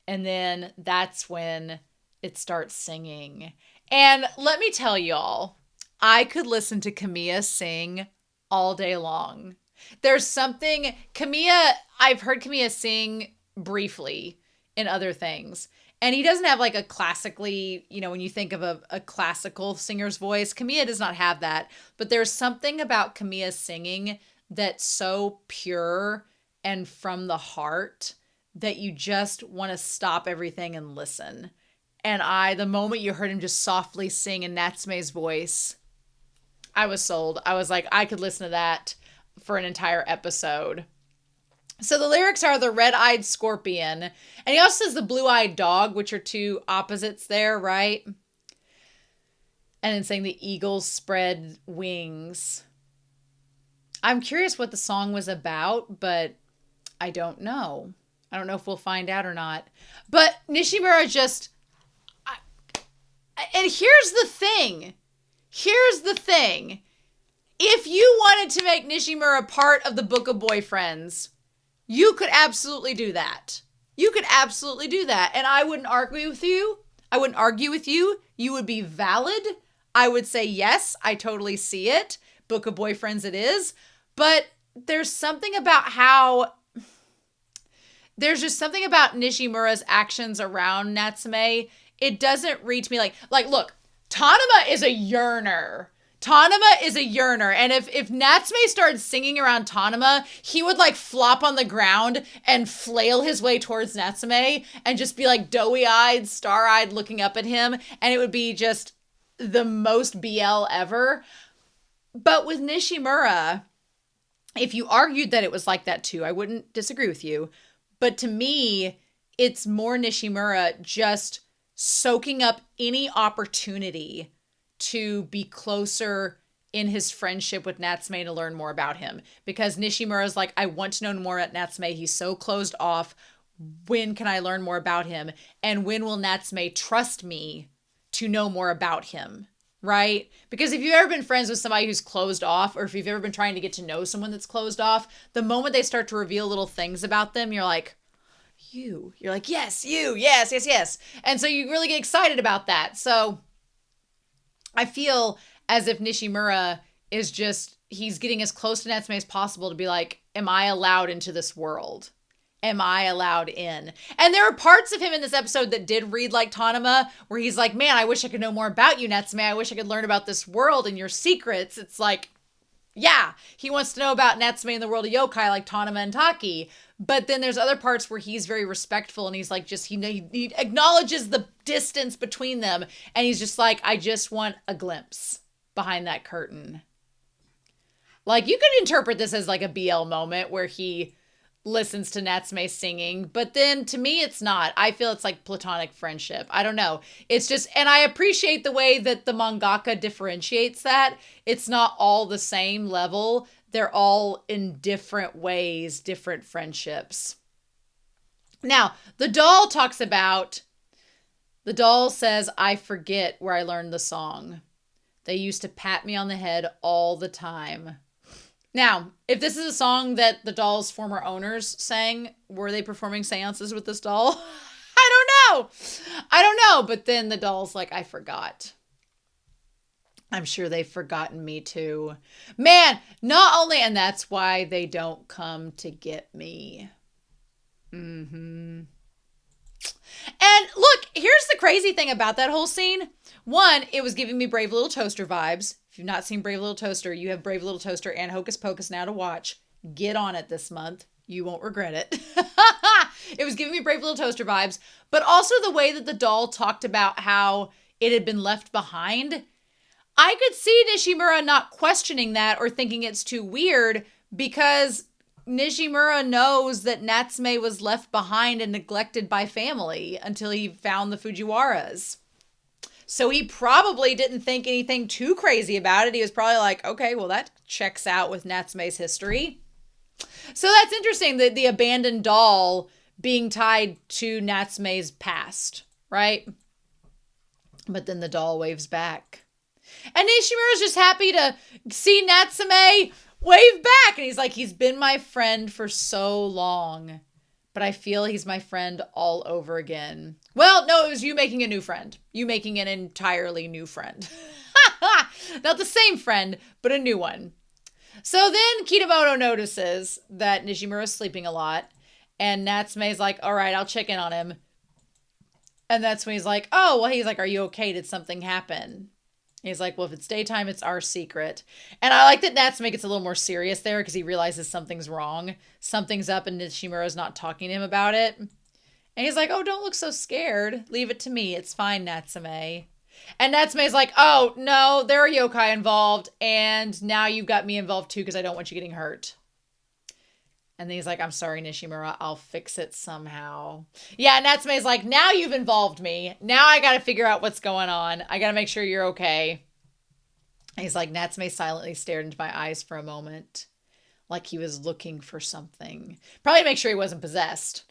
And then that's when it starts singing. And let me tell y'all, I could listen to Kamiya sing all day long. There's something, I've heard Kamiya sing briefly in other things. And he doesn't have like a classically, when you think of a classical singer's voice, Kamiya does not have that. But there's something about Kamiya singing that's so pure and from the heart that you just want to stop everything and listen. And the moment you heard him just softly sing in Natsume's voice, I was sold. I was like, I could listen to that for an entire episode. So the lyrics are the red-eyed scorpion. And he also says the blue-eyed dog, which are two opposites there, right? And then saying the eagles spread wings. I'm curious what the song was about, but I don't know. I don't know if we'll find out or not. But Nishimura just... And here's the thing. If you wanted to make Nishimura part of the Book of Boyfriends, you could absolutely do that. And I wouldn't argue with you. You would be valid. I would say, yes, I totally see it. Book of Boyfriends it is. But there's just something about Nishimura's actions around Natsume. It doesn't reach me like look, Tanuma is a yearner. And if Natsume started singing around Tanuma, he would like flop on the ground and flail his way towards Natsume and just be like doughy-eyed, star-eyed looking up at him. And it would be just the most BL ever. But with Nishimura, if you argued that it was like that too, I wouldn't disagree with you. But to me, it's more Nishimura just soaking up any opportunity to be closer in his friendship with Natsume to learn more about him. Because Nishimura's like, I want to know more about Natsume. He's so closed off. When can I learn more about him? And when will Natsume trust me to know more about him? Right? Because if you've ever been friends with somebody who's closed off, or if you've ever been trying to get to know someone that's closed off, the moment they start to reveal little things about them, you're like, you're like, yes, you, yes. And so you really get excited about that. So I feel as if Nishimura is he's getting as close to Natsume as possible to be like, am I allowed into this world? Am I allowed in? And there are parts of him in this episode that did read like Tanuma, where he's like, man, I wish I could know more about you, Natsume. I wish I could learn about this world and your secrets. It's like, yeah, he wants to know about Natsume and the world of yokai like Tanuma and Taki. But then there's other parts where he's very respectful and he's like, he acknowledges the distance between them. And he's just like, I just want a glimpse behind that curtain. Like, you could interpret this as like a BL moment where he listens to Natsume singing, but then to me it's not. I feel it's like platonic friendship. I don't know. It's just, and I appreciate the way that the mangaka differentiates that. It's not all the same level. They're all in different ways, different friendships. Now, the doll says, I forget where I learned the song. They used to pat me on the head all the time. Now, if this is a song that the doll's former owners sang, were they performing seances with this doll? I don't know. But then the doll's like, I forgot. I'm sure they've forgotten me too. Man, not only, and that's why they don't come to get me. And look, here's the crazy thing about that whole scene. One, it was giving me Brave Little Toaster vibes. If you've not seen Brave Little Toaster, you have Brave Little Toaster and Hocus Pocus now to watch. Get on it this month. You won't regret it. It was giving me Brave Little Toaster vibes, but also the way that the doll talked about how it had been left behind. I could see Nishimura not questioning that or thinking it's too weird, because Nishimura knows that Natsume was left behind and neglected by family until he found the Fujiwaras. So he probably didn't think anything too crazy about it. He was probably like, okay, well, that checks out with Natsume's history. So that's interesting, that the abandoned doll being tied to Natsume's past, right? But then the doll waves back. And Nishimura's just happy to see Natsume wave back. And he's like, he's been my friend for so long, but I feel he's my friend all over again. Well, no, it was you making a new friend. You making an entirely new friend. Not the same friend, but a new one. So then Kitamoto notices that Nishimura's sleeping a lot. And Natsume's like, all right, I'll check in on him. And that's when he's like, oh, well, he's like, are you okay? Did something happen? He's like, well, if it's daytime, it's our secret. And I like that Natsume gets a little more serious there because he realizes something's wrong. Something's up and Nishimura's not talking to him about it. And he's like, oh, don't look so scared. Leave it to me. It's fine, Natsume. And Natsume's like, oh, no, there are yokai involved. And now you've got me involved too because I don't want you getting hurt. And then he's like, I'm sorry, Nishimura. I'll fix it somehow. Yeah, Natsume's like, now you've involved me. Now I got to figure out what's going on. I got to make sure you're okay. And he's like, Natsume silently stared into my eyes for a moment. Like he was looking for something. Probably to make sure he wasn't possessed.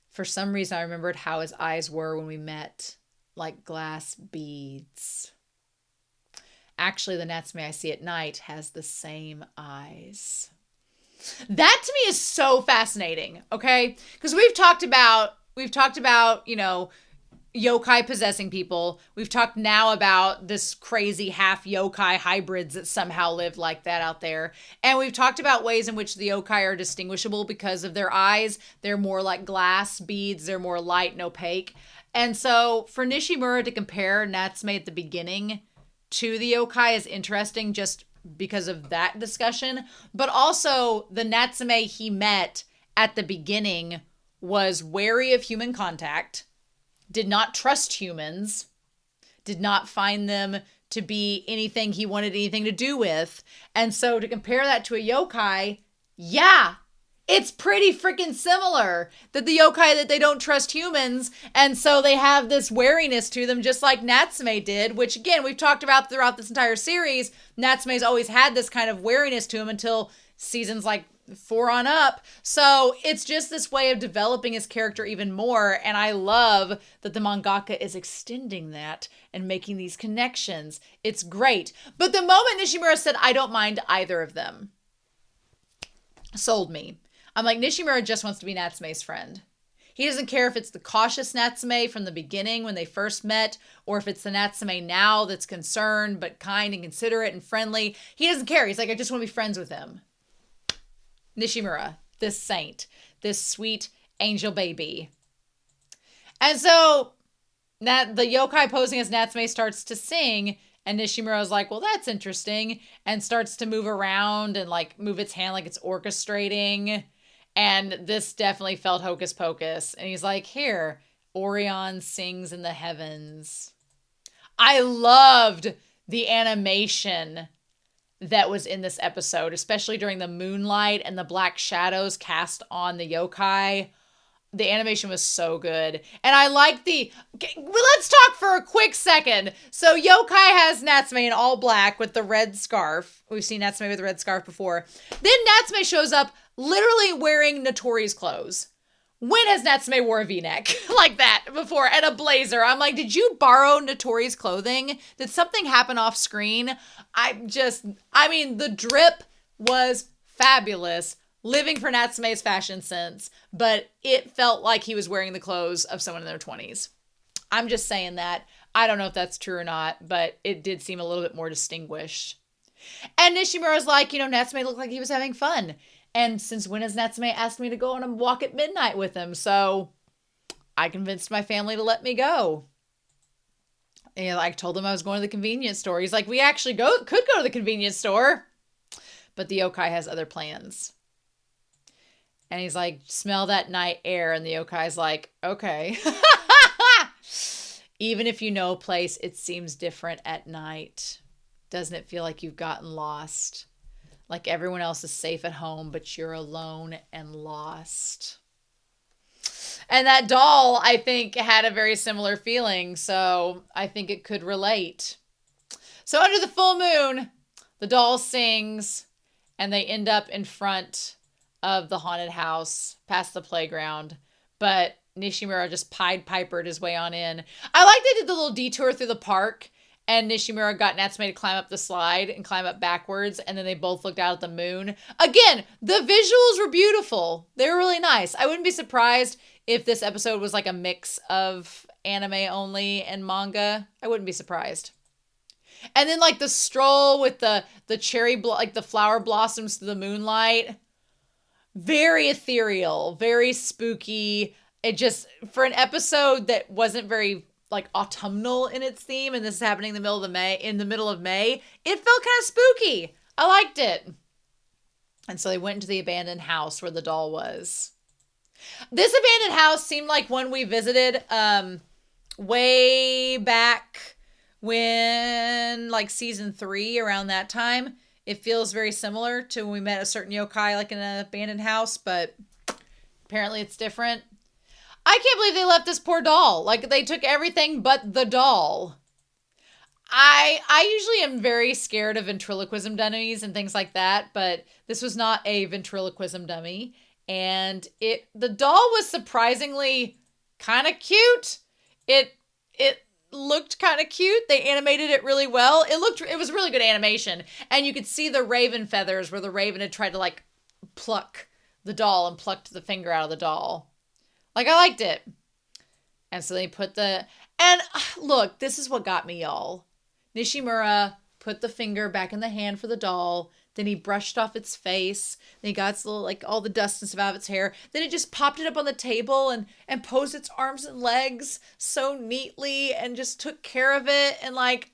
For some reason, I remembered how his eyes were when we met. Like glass beads. Actually, the Natsume I see at night has the same eyes. That to me is so fascinating, okay? Because we've talked about, you know, yokai possessing people. We've talked now about this crazy half yokai hybrids that somehow live like that out there. And we've talked about ways in which the yokai are distinguishable because of their eyes. They're more like glass beads. They're more light and opaque. And so for Nishimura to compare Natsume at the beginning to the yokai is interesting just because of that discussion. But also the Natsume he met at the beginning was wary of human contact, did not trust humans, did not find them to be anything he wanted anything to do with. And so to compare that to a yokai, yeah, it's pretty freaking similar that the yokai that they don't trust humans. And so they have this wariness to them, just like Natsume did, which again, we've talked about throughout this entire series. Natsume's always had this kind of wariness to him until seasons like 4 on up. So it's just this way of developing his character even more. And I love that the mangaka is extending that and making these connections. It's great. But the moment Nishimura said, I don't mind either of them, sold me. I'm like, Nishimura just wants to be Natsume's friend. He doesn't care if it's the cautious Natsume from the beginning when they first met, or if it's the Natsume now that's concerned but kind and considerate and friendly. He doesn't care. He's like, I just want to be friends with him. Nishimura, this saint, this sweet angel baby. And so the yokai posing as Natsume starts to sing, and Nishimura's like, well, that's interesting, and starts to move around and like move its hand like it's orchestrating. And this definitely felt hocus pocus. And he's like, here, Orion sings in the heavens. I loved the animation that was in this episode, especially during the moonlight and the black shadows cast on the yokai. The animation was so good. And I like let's talk for a quick second. So yokai has Natsume in all black with the red scarf. We've seen Natsume with the red scarf before. Then Natsume shows up literally wearing Notori's clothes. When has Natsume wore a v-neck like that before and a blazer? I'm like, did you borrow Notori's clothing? Did something happen off screen? The drip was fabulous. Living for Natsume's fashion sense, but it felt like he was wearing the clothes of someone in their 20s. I'm just saying that. I don't know if that's true or not, but it did seem a little bit more distinguished. And Nishimura's like, Natsume looked like he was having fun. And since when has Natsume asked me to go on a walk at midnight with him? So I convinced my family to let me go. And I told him I was going to the convenience store. He's like, we actually could go to the convenience store. But the yokai has other plans. And he's like, smell that night air. And the yokai's like, okay. Even if you know a place, it seems different at night. Doesn't it feel like you've gotten lost? Like everyone else is safe at home, but you're alone and lost. And that doll, I think, had a very similar feeling. So I think it could relate. So under the full moon, the doll sings and they end up in front of the haunted house past the playground, but Nishimura just Pied Pipered his way on in. I like they did the little detour through the park and Nishimura got Natsume to climb up the slide and climb up backwards, and then they both looked out at the moon. Again, the visuals were beautiful. They were really nice. I wouldn't be surprised if this episode was like a mix of anime only and manga. I wouldn't be surprised. And then like the stroll with the cherry, like the flower blossoms through the moonlight. Very ethereal, very spooky. It just, for an episode that wasn't very like autumnal in its theme, and this is happening in the middle of May, it felt kind of spooky. I liked it. And so they went into the abandoned house where the doll was. This abandoned house seemed like one we visited way back when, like, season 3, around that time. It feels very similar to when we met a certain yokai, like in an abandoned house, but apparently it's different. I can't believe they left this poor doll. Like, they took everything but the doll. I usually am very scared of ventriloquism dummies and things like that, but this was not a ventriloquism dummy. And the doll was surprisingly kind of cute. It looked kind of cute. They animated it really well. It was really good animation. And you could see the raven feathers where the raven had tried to like pluck the doll and plucked the finger out of the doll. Like, I liked it. And so they and look, this is what got me, y'all. Nishimura put the finger back in the hand for the doll. Then he brushed off its face. Then he got its little, like, all the dust and stuff out of its hair. Then it just popped it up on the table and posed its arms and legs so neatly and just took care of it. And, like,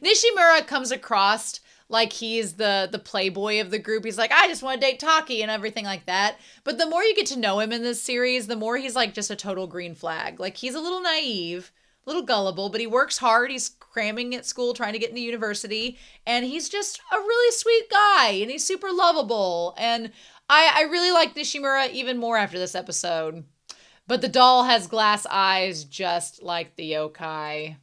Nishimura comes across like he's the playboy of the group. He's like, I just want to date Taki and everything like that. But the more you get to know him in this series, the more he's, like, just a total green flag. Like, he's a little naive, a little gullible, but he works hard. He's cramming at school, trying to get into university, and he's just a really sweet guy, and he's super lovable. And I really like Nishimura even more after this episode. But the doll has glass eyes just like the yokai.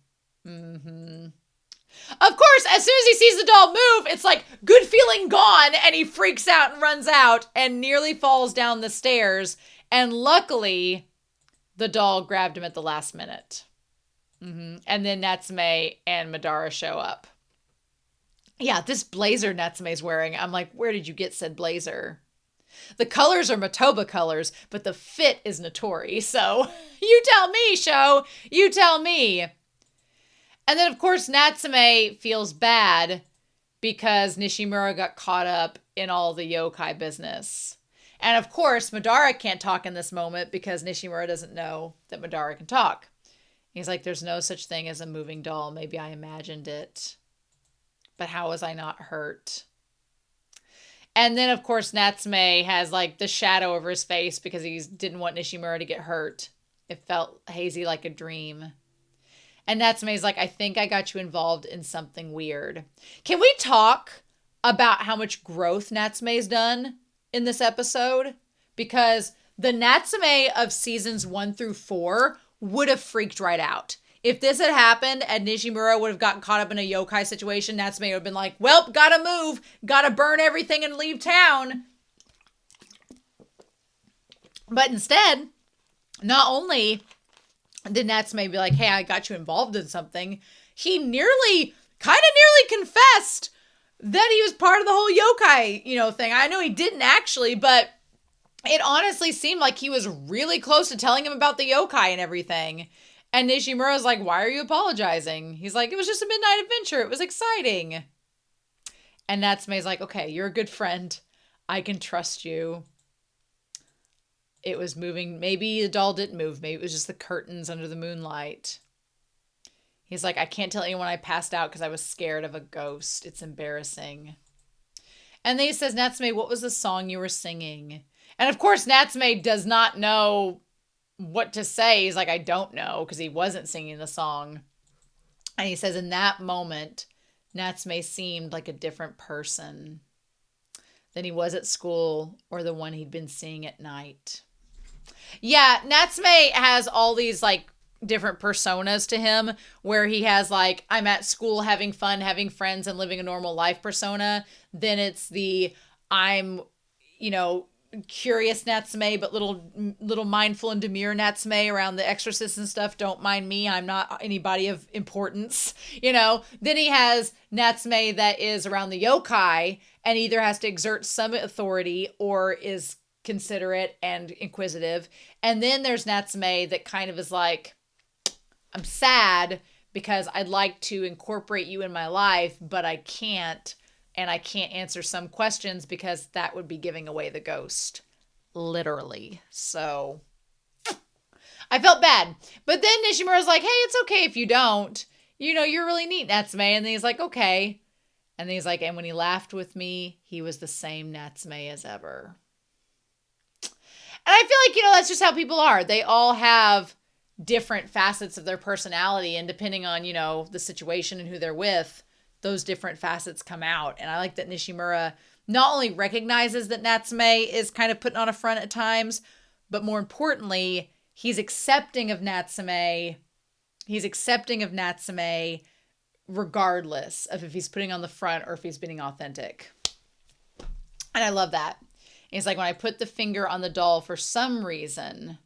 Of course, as soon as he sees the doll move, it's like, good feeling gone, and he freaks out and runs out and nearly falls down the stairs. And luckily, the doll grabbed him at the last minute. And then Natsume and Madara show up. Yeah, this blazer Natsume's wearing, I'm like, where did you get said blazer? The colors are Matoba colors, but the fit is Notori. So you tell me, show. You tell me. And then, of course, Natsume feels bad because Nishimura got caught up in all the yokai business. And, of course, Madara can't talk in this moment because Nishimura doesn't know that Madara can talk. He's like, there's no such thing as a moving doll. Maybe I imagined it. But how was I not hurt? And then, of course, Natsume has, like, the shadow over his face because he didn't want Nishimura to get hurt. It felt hazy like a dream. And Natsume's like, I think I got you involved in something weird. Can we talk about how much growth Natsume's done in this episode? Because the Natsume of seasons 1 through 4 would have freaked right out. If this had happened and Nishimura would have gotten caught up in a yokai situation, Natsume would have been like, well, gotta move, gotta burn everything and leave town. But instead, not only did Natsume be like, hey, I got you involved in something, he kind of nearly confessed that he was part of the whole yokai, thing. I know he didn't actually, but it honestly seemed like he was really close to telling him about the yokai and everything. And Nishimura's like, why are you apologizing? He's like, it was just a midnight adventure. It was exciting. And Natsume's like, okay, you're a good friend. I can trust you. It was moving. Maybe the doll didn't move. Maybe it was just the curtains under the moonlight. He's like, I can't tell anyone I passed out because I was scared of a ghost. It's embarrassing. And then he says, Natsume, what was the song you were singing? And of course, Natsume does not know what to say. He's like, I don't know, because he wasn't singing the song. And he says, in that moment, Natsume seemed like a different person than he was at school or the one he'd been seeing at night. Yeah, Natsume has all these, like, different personas to him, where he has, like, I'm at school having fun, having friends, and living a normal life persona. Then it's the I'm, curious Natsume, but little mindful and demure Natsume around the exorcist and stuff. Don't mind me. I'm not anybody of importance, Then he has Natsume that is around the yokai and either has to exert some authority or is considerate and inquisitive. And then there's Natsume that kind of is like, I'm sad because I'd like to incorporate you in my life, but I can't. And I can't answer some questions because that would be giving away the ghost. Literally. So I felt bad. But then Nishimura's like, hey, it's okay if you don't. You're really neat, Natsume. And then he's like, okay. And then he's like, and when he laughed with me, he was the same Natsume as ever. And I feel like, that's just how people are. They all have different facets of their personality. And depending on, the situation and who they're with, those different facets come out. And I like that Nishimura not only recognizes that Natsume is kind of putting on a front at times, but more importantly, he's accepting of Natsume. He's accepting of Natsume regardless of if he's putting on the front or if he's being authentic. And I love that. And he's like, when I put the finger on the doll for some reason,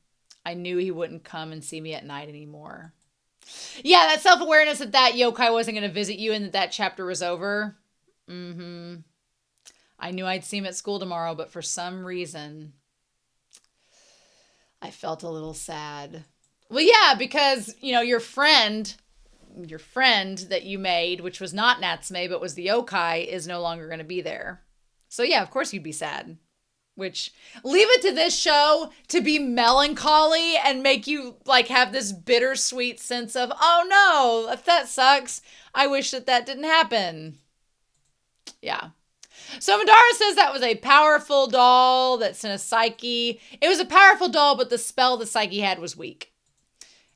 I knew he wouldn't come and see me at night anymore. Yeah, that self-awareness that yokai wasn't going to visit you and that chapter was over. I knew I'd see him at school tomorrow, but for some reason, I felt a little sad. Well, yeah, because, your friend that you made, which was not Natsume, but was the yokai, is no longer going to be there. So yeah, of course you'd be sad. Which, leave it to this show to be melancholy and make you have this bittersweet sense of, oh no, that sucks. I wish that didn't happen. Yeah. So Madara says that was a powerful doll that sent a Psyche. It was a powerful doll, but the spell the Psyche had was weak.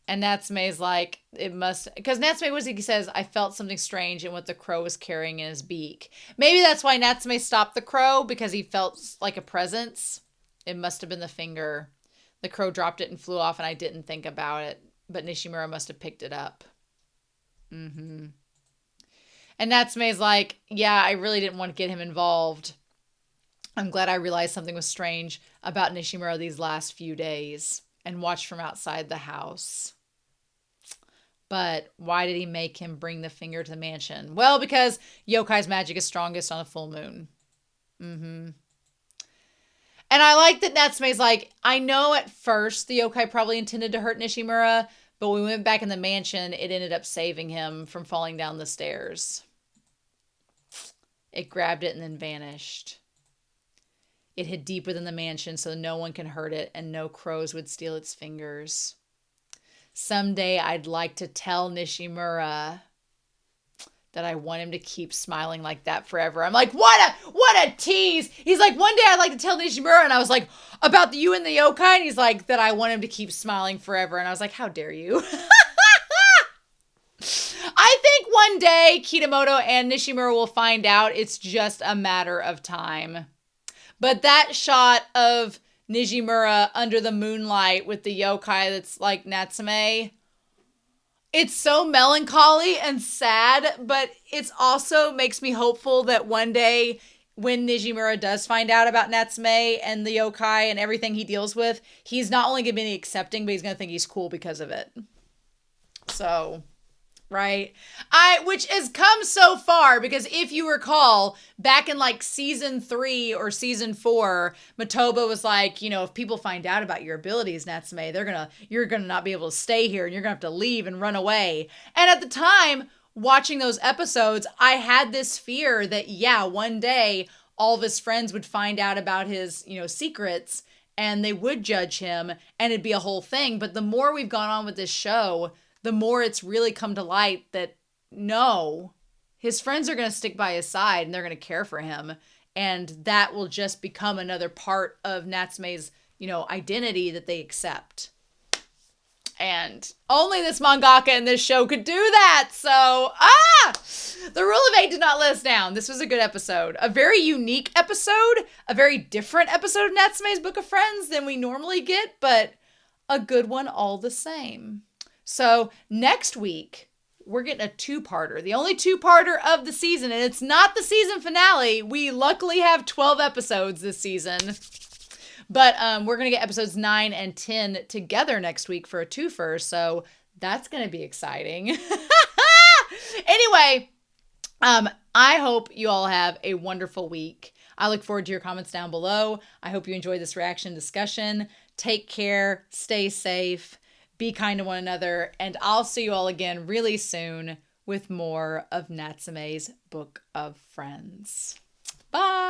And Natsume's like, it must, because Natsume he says, I felt something strange in what the crow was carrying in his beak. Maybe that's why Natsume stopped the crow, because he felt like a presence. It must have been the finger. The crow dropped it and flew off, and I didn't think about it. But Nishimura must have picked it up. And Natsume's like, yeah, I really didn't want to get him involved. I'm glad I realized something was strange about Nishimura these last few days and watched from outside the house. But why did he make him bring the finger to the mansion? Well, because yokai's magic is strongest on a full moon. And I like that Natsume's like, I know at first the yokai probably intended to hurt Nishimura, but when we went back in the mansion, it ended up saving him from falling down the stairs. It grabbed it and then vanished. It hid deep within the mansion so no one can hurt it and no crows would steal its fingers. Someday I'd like to tell Nishimura that I want him to keep smiling like that forever. I'm like, what a tease. He's like, one day I'd like to tell Nishimura. And I was like, about you and the yokai? And he's like, that I want him to keep smiling forever. And I was like, how dare you? I think one day Kitamoto and Nishimura will find out. It's just a matter of time. But that shot of Nishimura under the moonlight with the yokai that's like Natsume, it's so melancholy and sad, but it's also makes me hopeful that one day when Nishimura does find out about Natsume and the yokai and everything he deals with, he's not only going to be accepting, but he's going to think he's cool because of it. So, right? Which has come so far, because if you recall, back in like season 3 or season 4, Matoba was like, if people find out about your abilities, Natsume, you're gonna not be able to stay here and you're gonna have to leave and run away. And at the time, watching those episodes, I had this fear that, yeah, one day all of his friends would find out about his, secrets and they would judge him and it'd be a whole thing. But the more we've gone on with this show, the more it's really come to light that no, his friends are going to stick by his side and they're going to care for him. And that will just become another part of Natsume's, identity that they accept. And only this mangaka and this show could do that. So, the Rule of 8 did not let us down. This was a good episode. A very unique episode. A very different episode of Natsume's Book of Friends than we normally get, but a good one all the same. So next week, we're getting a 2-parter. The only 2-parter of the season, and it's not the season finale. We luckily have 12 episodes this season. But we're going to get episodes 9 and 10 together next week for a twofer. So that's going to be exciting. Anyway, I hope you all have a wonderful week. I look forward to your comments down below. I hope you enjoyed this reaction discussion. Take care, stay safe, be kind to one another, and I'll see you all again really soon with more of Natsume's Book of Friends. Bye!